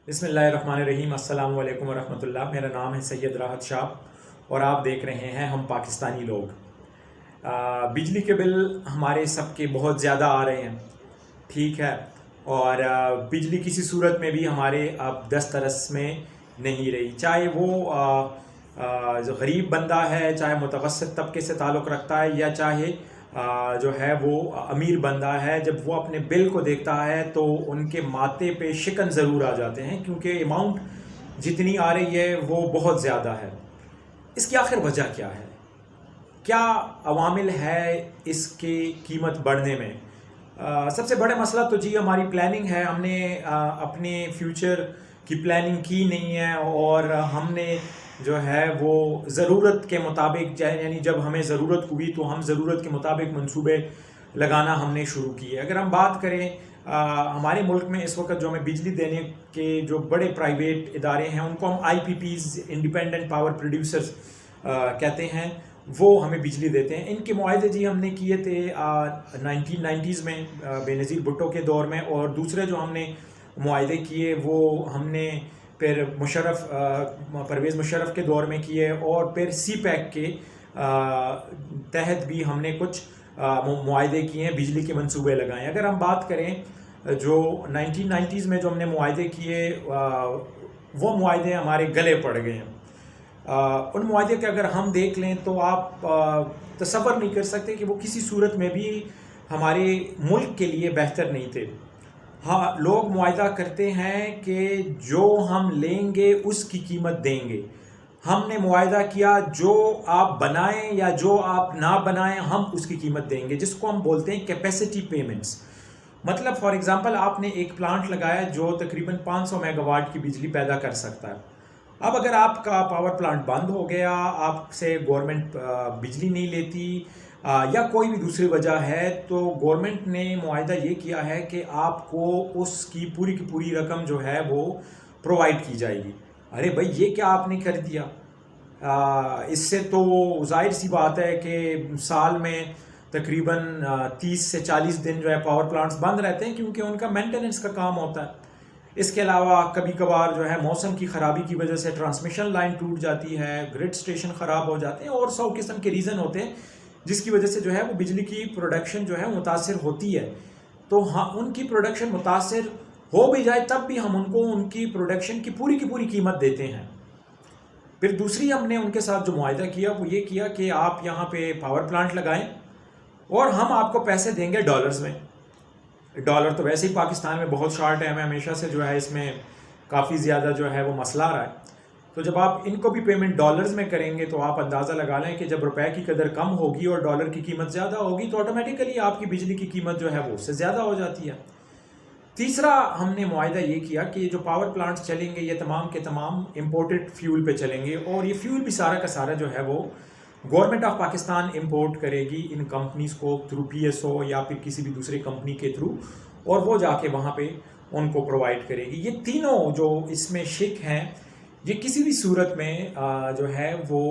بسم اللہ الرحمن الرحیم۔ السلام علیکم ورحمۃ اللہ۔ میرا نام ہے سید راحت شاہ اور آپ دیکھ رہے ہیں ہم پاکستانی لوگ۔ بجلی کے بل ہمارے سب کے بہت زیادہ آ رہے ہیں، ٹھیک ہے، اور بجلی کسی صورت میں بھی ہمارے اب دسترس میں نہیں رہی، چاہے وہ جو غریب بندہ ہے، چاہے متوسط طبقے سے تعلق رکھتا ہے، یا چاہے جو ہے وہ امیر بندہ ہے۔ جب وہ اپنے بل کو دیکھتا ہے تو ان کے ماتھے پہ شکن ضرور آ جاتے ہیں، کیونکہ اماؤنٹ جتنی آ رہی ہے وہ بہت زیادہ ہے۔ اس کی آخر وجہ کیا ہے؟ کیا عوامل ہے اس کی قیمت بڑھنے میں؟ سب سے بڑا مسئلہ تو جی ہماری پلاننگ ہے۔ ہم نے اپنے فیوچر کی پلاننگ کی نہیں ہے، اور ہم نے جو ہے وہ ضرورت کے مطابق، یعنی جب ہمیں ضرورت ہوئی تو ہم ضرورت کے مطابق منصوبے لگانا ہم نے شروع کیے۔ اگر ہم بات کریں ہمارے ملک میں اس وقت جو ہمیں بجلی دینے کے جو بڑے پرائیویٹ ادارے ہیں، ان کو ہم I P Ps, independent power producers کہتے ہیں، وہ ہمیں بجلی دیتے ہیں۔ ان کے معاہدے جی ہم نے کیے تھے 1990s میں، بے نظیر بھٹو کے دور میں، اور دوسرے جو ہم نے معاہدے کیے وہ ہم نے پھر پرویز مشرف کے دور میں کیے، اور پھر سی پیک کے تحت بھی ہم نے کچھ معاہدے کیے ہیں، بجلی کے منصوبے لگائے ہیں۔ اگر ہم بات کریں جو 1990s میں جو ہم نے معاہدے کیے، وہ معاہدے ہمارے گلے پڑ گئے ہیں۔ ان معاہدے کے اگر ہم دیکھ لیں تو آپ تصور نہیں کر سکتے کہ وہ کسی صورت میں بھی ہمارے ملک کے لیے بہتر نہیں تھے۔ ہاں، لوگ معاہدہ کرتے ہیں کہ جو ہم لیں گے اس کی قیمت دیں گے۔ ہم نے معاہدہ کیا جو آپ بنائیں یا جو آپ نہ بنائیں ہم اس کی قیمت دیں گے، جس کو ہم بولتے ہیں کیپیسٹی پیمنٹس۔ مطلب فار ایگزامپل آپ نے ایک پلانٹ لگایا جو تقریباً 500 میگا واٹ کی بجلی پیدا کر سکتا ہے۔ اب اگر آپ کا پاور پلانٹ بند ہو گیا، آپ سے گورنمنٹ بجلی نہیں لیتی، یا کوئی بھی دوسری وجہ ہے، تو گورنمنٹ نے معاہدہ یہ کیا ہے کہ آپ کو اس کی پوری رقم جو ہے وہ پرووائڈ کی جائے گی۔ ارے بھائی، یہ کیا آپ نے کر دیا؟ اس سے تو ظاہر سی بات ہے کہ سال میں تقریباً 30 سے 40 دن جو ہے پاور پلانٹس بند رہتے ہیں، کیونکہ ان کا مینٹیننس کا کام ہوتا ہے۔ اس کے علاوہ کبھی کبھار جو ہے موسم کی خرابی کی وجہ سے ٹرانسمیشن لائن ٹوٹ جاتی ہے، گرڈ اسٹیشن خراب ہو جاتے ہیں، اور 100 قسم کے ریزن ہوتے ہیں جس کی وجہ سے جو ہے وہ بجلی کی پروڈکشن جو ہے متاثر ہوتی ہے۔ تو ہاں، ان کی پروڈکشن متاثر ہو بھی جائے تب بھی ہم ان کو ان کی پروڈکشن کی پوری قیمت دیتے ہیں۔ پھر دوسری ہم نے ان کے ساتھ جو معاہدہ کیا وہ یہ کیا کہ آپ یہاں پہ پاور پلانٹ لگائیں اور ہم آپ کو پیسے دیں گے ڈالرز میں۔ ڈالر تو ویسے ہی پاکستان میں بہت شارٹ ہے، ہمیں ہمیشہ سے جو ہے اس میں کافی زیادہ جو ہے وہ مسئلہ آ رہا ہے۔ تو جب آپ ان کو بھی پیمنٹ ڈالرز میں کریں گے تو آپ اندازہ لگا لیں کہ جب روپے کی قدر کم ہوگی اور ڈالر کی قیمت زیادہ ہوگی تو آٹومیٹیکلی آپ کی بجلی کی قیمت جو ہے وہ اس سے زیادہ ہو جاتی ہے۔ تیسرا ہم نے معاہدہ یہ کیا کہ جو پاور پلانٹس چلیں گے یہ تمام کے تمام امپورٹڈ فیول پہ چلیں گے، اور یہ فیول بھی سارا کا سارا جو ہے وہ گورنمنٹ آف پاکستان امپورٹ کرے گی ان کمپنیز کو تھرو پی ایس او یا پھر کسی بھی دوسرے کمپنی کے تھرو، اور وہ جا کے وہاں پہ ان کو پرووائڈ کرے گی۔ یہ تینوں جو اس میں شک ہیں، یہ کسی بھی صورت میں جو ہے وہ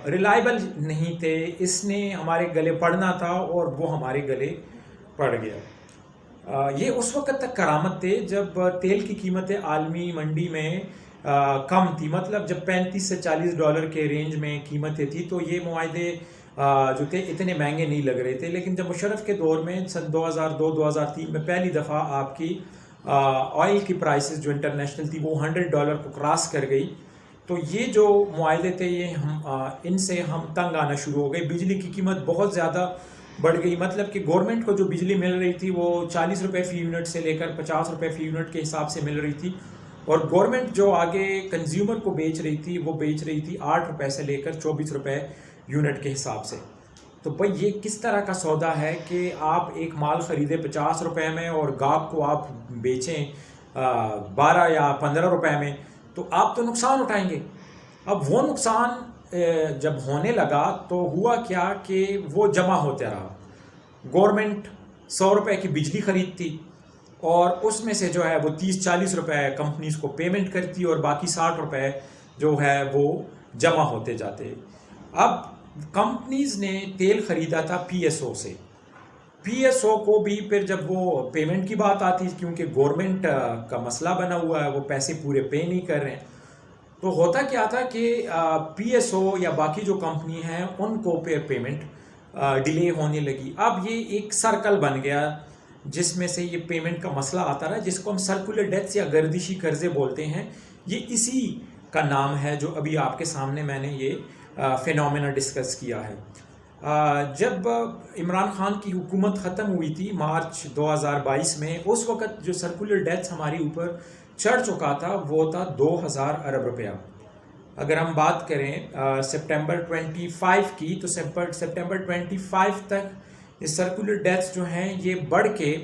ریلائبل نہیں تھے۔ اس نے ہمارے گلے پڑنا تھا اور وہ ہمارے گلے پڑ گیا۔ یہ اس وقت تک کرامت تھے جب تیل کی قیمتیں عالمی منڈی میں کم تھی، مطلب جب 35 سے 40 ڈالر کے رینج میں قیمتیں تھی تو یہ معاہدے جو تھے اتنے مہنگے نہیں لگ رہے تھے۔ لیکن جب مشرف کے دور میں سن 2002-2003 میں پہلی دفعہ آپ کی آئل کی پرائسز جو انٹرنیشنل تھی وہ $100 کو کراس کر گئی، تو یہ جو معاہدے تھے یہ ان سے ہم تنگ آنا شروع ہو گئے۔ بجلی کی قیمت بہت زیادہ بڑھ گئی، مطلب کہ گورنمنٹ کو جو بجلی مل رہی تھی وہ 40 روپے فی یونٹ سے لے کر 50 روپے فی یونٹ کے حساب سے مل رہی تھی، اور گورنمنٹ جو آگے کنزیومر کو بیچ رہی تھی وہ بیچ رہی تھی 8 روپے سے لے کر 24 روپے یونٹ کے حساب سے۔ تو بھائی یہ کس طرح کا سودا ہے کہ آپ ایک مال خریدیں 50 روپے میں اور گاہک کو آپ بیچیں 12 یا 15 روپے میں، تو آپ تو نقصان اٹھائیں گے۔ اب وہ نقصان جب ہونے لگا تو ہوا کیا کہ وہ جمع ہوتے رہا۔ گورنمنٹ 100 روپے کی بجلی خریدتی اور اس میں سے جو ہے وہ 30-40 روپے کمپنیز کو پیمنٹ کرتی اور باقی 60 روپے جو ہے وہ جمع ہوتے جاتے۔ اب کمپنیز نے تیل خریدا تھا پی ایس او سے۔ PSO کو بھی پھر جب وہ پیمنٹ کی بات آتی کیونکہ گورنمنٹ کا مسئلہ بنا ہوا ہے، وہ پیسے پورے پے نہیں کر رہے ہیں، تو ہوتا کیا تھا کہ PSO یا باقی جو کمپنی ہیں ان کو پھر پیمنٹ ڈیلے ہونے لگی۔ اب یہ ایک سرکل بن گیا جس میں سے یہ پیمنٹ کا مسئلہ آتا رہا، جس کو ہم سرکولر ڈیتھس یا گردشی قرضے بولتے ہیں۔ یہ اسی کا نام ہے جو ابھی آپ کے سامنے میں نے یہ فینومینا ڈسکس کیا ہے۔ جب عمران خان کی حکومت ختم ہوئی تھی مارچ 2022 میں، اس وقت جو سرکولر ڈیتھس ہماری اوپر چڑھ چکا تھا وہ تھا 2000 ارب روپیہ۔ اگر ہم بات کریں سپٹمبر 25 کی، تو سپٹمبر 25 تک یہ سرکولر ڈیتھس جو ہیں یہ بڑھ کے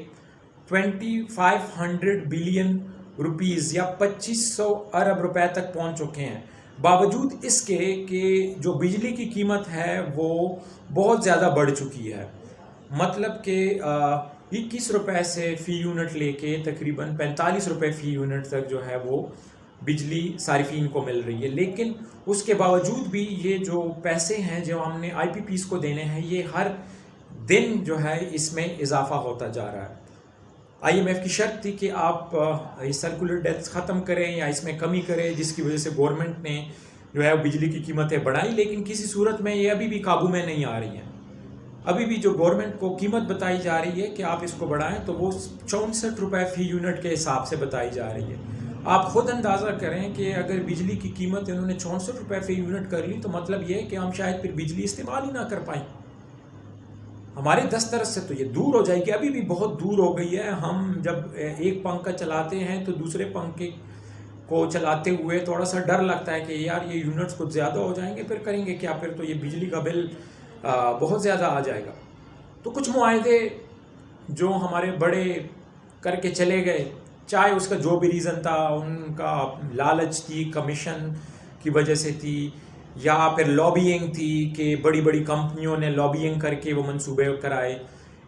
2500 بلین روپیز یا 2500 ارب روپے تک پہنچ چکے ہیں، باوجود اس کے کہ جو بجلی کی قیمت ہے وہ بہت زیادہ بڑھ چکی ہے۔ مطلب کہ 21 روپے سے فی یونٹ لے کے تقریباً 45 روپے فی یونٹ تک جو ہے وہ بجلی صارفین کو مل رہی ہے، لیکن اس کے باوجود بھی یہ جو پیسے ہیں جو ہم نے IPPs کو دینے ہیں، یہ ہر دن جو ہے اس میں اضافہ ہوتا جا رہا ہے۔ IMF کی شرط تھی کہ آپ سرکولر ڈیتھس ختم کریں یا اس میں کمی کریں، جس کی وجہ سے گورنمنٹ نے جو ہے بجلی کی قیمتیں بڑھائیں، لیکن کسی صورت میں یہ ابھی بھی قابو میں نہیں آ رہی ہیں۔ ابھی بھی جو گورنمنٹ کو قیمت بتائی جا رہی ہے کہ آپ اس کو بڑھائیں، تو وہ 64 روپے فی یونٹ کے حساب سے بتائی جا رہی ہے۔ آپ خود اندازہ کریں کہ اگر بجلی کی قیمت انہوں نے 64 روپے فی یونٹ کر لی، تو مطلب یہ ہے کہ ہم شاید پھر بجلی استعمال ہی نہ کر پائیں۔ ہمارے دسترس سے تو یہ دور ہو جائے گی، ابھی بھی بہت دور ہو گئی ہے۔ ہم جب ایک پنکھا چلاتے ہیں تو دوسرے پنکھے کو چلاتے ہوئے تھوڑا سا ڈر لگتا ہے کہ یار یہ یونٹس کچھ زیادہ ہو جائیں گے، پھر کریں گے کیا، پھر تو یہ بجلی کا بل بہت زیادہ آ جائے گا۔ تو کچھ معاہدے جو ہمارے بڑے کر کے چلے گئے، چاہے اس کا جو بھی ریزن تھا، ان کا لالچ تھی، کمیشن کی وجہ سے تھی، یا پھر لابینگ تھی کہ بڑی بڑی کمپنیوں نے لابینگ کر کے وہ منصوبے کرائے،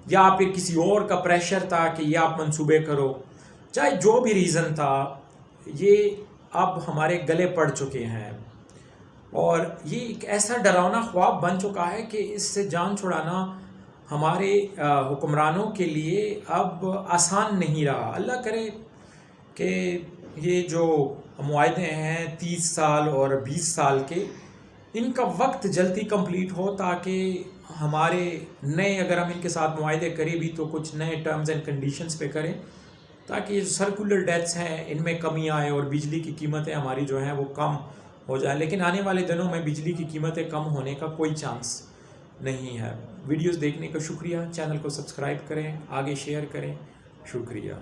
یا پھر کسی اور کا پریشر تھا کہ یہ آپ منصوبے کرو، چاہے جو بھی ریزن تھا، یہ اب ہمارے گلے پڑ چکے ہیں، اور یہ ایک ایسا ڈراؤنا خواب بن چکا ہے کہ اس سے جان چھڑانا ہمارے حکمرانوں کے لیے اب آسان نہیں رہا۔ اللہ کرے کہ یہ جو معاہدے ہیں 30 سال اور 20 سال کے، ان کا وقت جلدی کمپلیٹ ہو، تاکہ ہمارے نئے، اگر ہم ان کے ساتھ معاہدے کریں بھی تو کچھ نئے ٹرمز اینڈ کنڈیشنز پہ کریں، تاکہ یہ سرکولر ڈیتھس ہیں ان میں کمی آئے اور بجلی کی قیمتیں ہماری جو ہیں وہ کم ہو جائیں۔ لیکن آنے والے دنوں میں بجلی کی قیمتیں کم ہونے کا کوئی چانس نہیں ہے۔ ویڈیوز دیکھنے کا شکریہ، چینل کو سبسکرائب کریں، آگے شیئر کریں، شکریہ۔